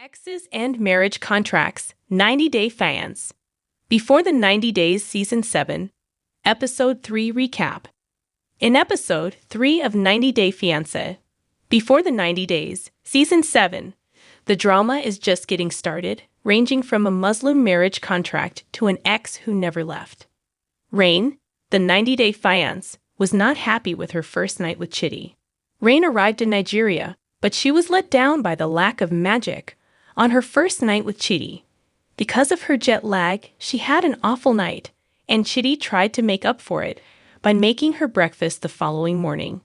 Exes and Marriage Contracts 90-Day Fiance. Before the 90 Days Season 7, Episode 3 Recap. In Episode 3 of 90-Day Fiancé, Before the 90 Days, Season 7, the drama is just getting started, ranging from a Muslim marriage contract to an ex who never left. Rain, the 90-Day Fiancé, was not happy with her first night with Chitty. Rain arrived in Nigeria, but she was let down by the lack of magic on her first night with Chitty. Because of her jet lag, she had an awful night, and Chitty tried to make up for it by making her breakfast the following morning.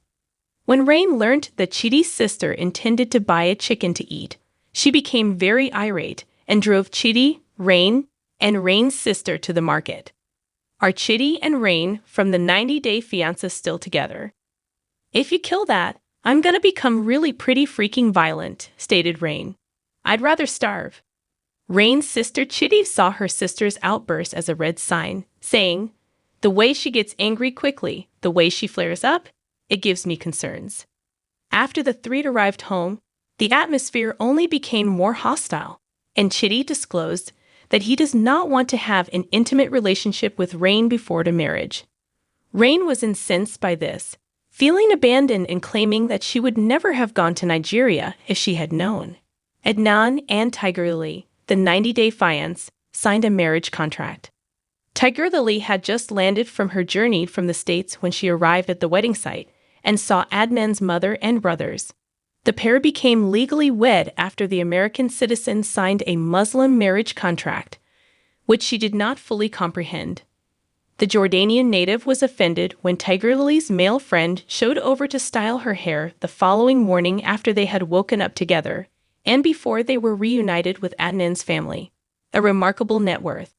When Rain learned that Chitty's sister intended to buy a chicken to eat, she became very irate and drove Chitty, Rain, and Rain's sister to the market. Are Chitty and Rain from the 90-Day Fiancé still together? "If you kill that, I'm gonna become really pretty freaking violent," stated Rain. "I'd rather starve." Rain's sister Chitty saw her sister's outburst as a red sign, saying, "The way she gets angry quickly, the way she flares up, it gives me concerns." After the three arrived home, the atmosphere only became more hostile, and Chitty disclosed that he does not want to have an intimate relationship with Rain before the marriage. Rain was incensed by this, feeling abandoned and claiming that she would never have gone to Nigeria if she had known. Adnan and Tiger, the 90-Day Fiancé, signed a marriage contract. Tiger had just landed from her journey from the States when she arrived at the wedding site and saw Adnan's mother and brothers. The pair became legally wed after the American citizen signed a Muslim marriage contract, which she did not fully comprehend. The Jordanian native was offended when Tiger Lily's male friend showed over to style her hair the following morning after they had woken up together and before they were reunited with Adnan's family. A remarkable net worth.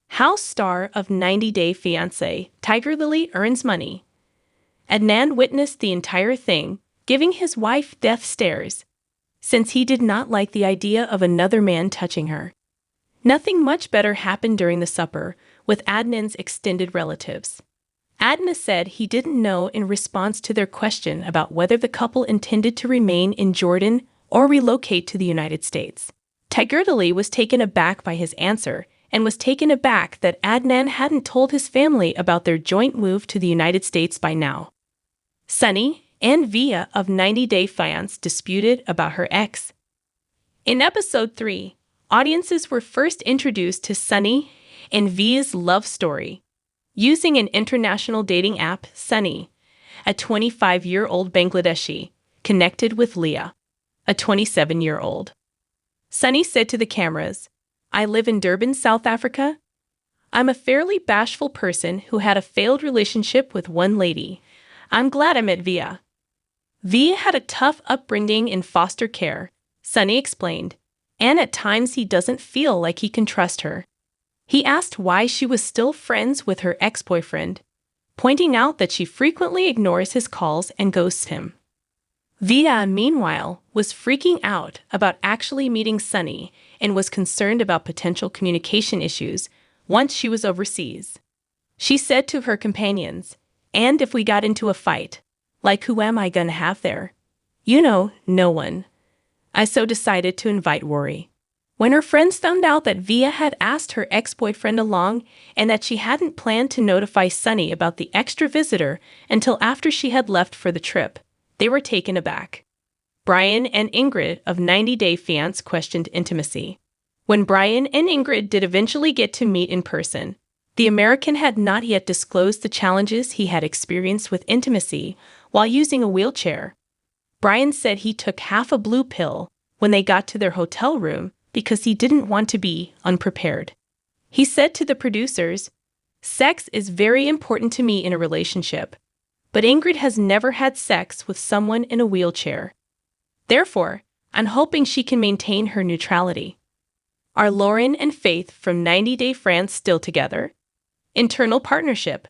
House star of 90-Day Fiancé, Tiger Lily earns money. Adnan witnessed the entire thing, giving his wife death stares, since he did not like the idea of another man touching her. Nothing much better happened during the supper with Adnan's extended relatives. Adnan said he didn't know in response to their question about whether the couple intended to remain in Jordan or relocate to the United States. Tiger Lily was taken aback by his answer and was taken aback that Adnan hadn't told his family about their joint move to the United States by now. Sunny and Via of 90-Day Fiancé disputed about her ex. In Episode 3, audiences were first introduced to Sunny and Via's love story. Using an international dating app, Sunny, a 25-year-old Bangladeshi, connected with Leah, a 27-year-old. Sunny said to the cameras, "I live in Durban, South Africa. I'm a fairly bashful person who had a failed relationship with one lady. I'm glad I met Via." Via had a tough upbringing in foster care, Sunny explained, and at times he doesn't feel like he can trust her. He asked why she was still friends with her ex-boyfriend, pointing out that she frequently ignores his calls and ghosts him. Via, meanwhile, was freaking out about actually meeting Sunny and was concerned about potential communication issues once she was overseas. She said to her companions, "And if we got into a fight, like who am I gonna have there? You know, no one. I so decided to invite worry." When her friends found out that Via had asked her ex-boyfriend along and that she hadn't planned to notify Sunny about the extra visitor until after she had left for the trip, they were taken aback. Brian and Ingred of 90-Day Fiancé questioned intimacy. When Brian and Ingred did eventually get to meet in person, the American had not yet disclosed the challenges he had experienced with intimacy while using a wheelchair. Brian said he took half a blue pill when they got to their hotel room because he didn't want to be unprepared. He said to the producers, "Sex is very important to me in a relationship, but Ingrid has never had sex with someone in a wheelchair. Therefore, I'm hoping she can maintain her neutrality." Are Lauren and Faith from 90-Day Fiancé still together? Internal partnership.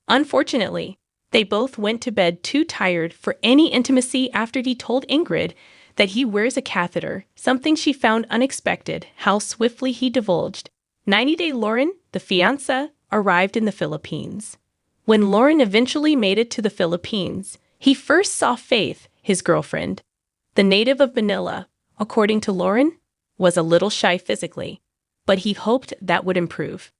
Unfortunately, they both went to bed too tired for any intimacy after he told Ingrid that he wears a catheter, something she found unexpected how swiftly he divulged. 90-Day Lauren, the fiancé, arrived in the Philippines. When Lauren eventually made it to the Philippines, he first saw Faith, his girlfriend, the native of Manila. According to Lauren, was a little shy physically, but he hoped that would improve.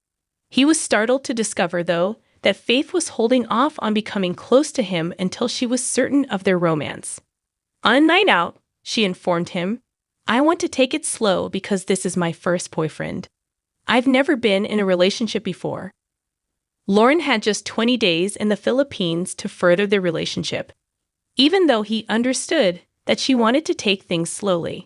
He was startled to discover, though, that Faith was holding off on becoming close to him until she was certain of their romance. On a night out, she informed him, "I want to take it slow because this is my first boyfriend. I've never been in a relationship before." Lauren had just 20 days in the Philippines to further their relationship, even though he understood that she wanted to take things slowly.